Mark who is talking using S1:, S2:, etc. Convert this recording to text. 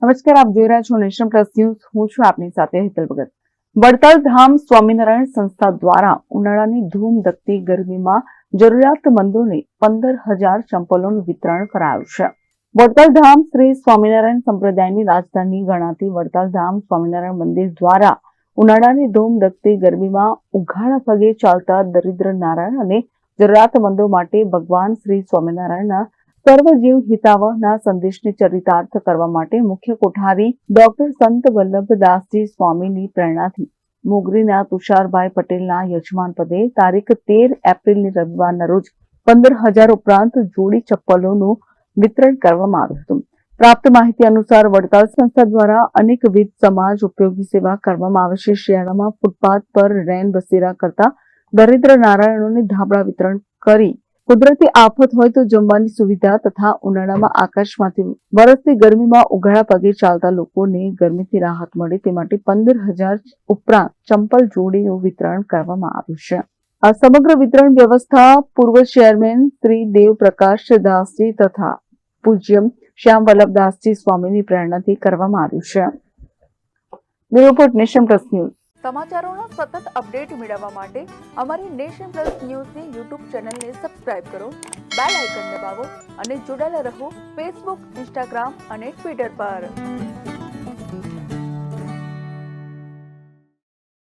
S1: નમસ્કાર, આપ જોઈ રહ્યા છો નેશન પ્લસ ન્યૂઝ. હું છું આપની સાથે હેતલ ભગત. વડતાલ ધામ સ્વામિનારાયણ સંસ્થા દ્વારા ઉનાળાની ધૂમધકતી ગરમીમાં જરૂરિયાતમંદોને 15,000 ચંપલોનું વિતરણ કરાયું છે. વડતાલ ધામ શ્રી સ્વામિનારાયણ સંપ્રદાયની રાજધાની ગણાતી વડતાલ ધામ સ્વામિનારાયણ મંદિર દ્વારા ઉનાળાની ધૂમધકતી ગરમીમાં ઉઘાડા પગે ચાલતા દરિદ્ર નારાયણ અને જરૂરિયાતમંદો માટે ભગવાન શ્રી સ્વામિનારાયણના સર્વજીવ હિતાવહના સંદેશને ચરિતાર્થ કરવા માટે મુખ્ય કોઠારી ડોક્ટર સંત વલ્લભદાસજી સ્વામીની પ્રેરણાથી મોગરીના તુષારભાઈ પટેલના યજમાન પદે તારીખ 13 એપ્રિલની રવિવારના રોજ 15,000 ઉપરાંત જોડી ચપ્પલોનું વિતરણ કરવામાં આવ્યું હતું. પ્રાપ્ત માહિતી અનુસાર વડતાલ સંસ્થા દ્વારા અનેકવિધ સમાજ ઉપયોગી સેવા કરવામાં આવે છે. શિયાળામાં ફૂટપાથ પર રેન બસેરા કરતા દરિદ્ર નારાયણોને ધાબળા વિતરણ કરી કુદરતી આફત હોય તો જમવાની સુવિધા તથા ઉનાળામાં આકાશમાંથી વરસતી ગરમીમાં ઉઘાડા પગે ચાલતા લોકોને ગરમીથી રાહત મળે તે માટે 15,000 ઉપરાંત ચંપલ જોડીનું વિતરણ કરવામાં આવ્યું છે. આ સમગ્ર વિતરણ વ્યવસ્થા પૂર્વ ચેરમેન શ્રી દેવપ્રકાશ દાસજી તથા પૂજ્ય શ્યામ વલ્લભદાસજી સ્વામીની પ્રેરણાથી કરવામાં આવ્યું છે. Bureau report, nation plus news.
S2: સમાચારોના સતત અપડેટ મેળવવા માટે અમારી નેશન પ્લસ ન્યૂઝની યુટ્યુબ ચેનલને સબસ્ક્રાઇબ કરો, બેલ આઇકન દબાવો અને જોડાયેલા રહો ફેસબુક, ઇન્સ્ટાગ્રામ અને ટ્વિટર પર.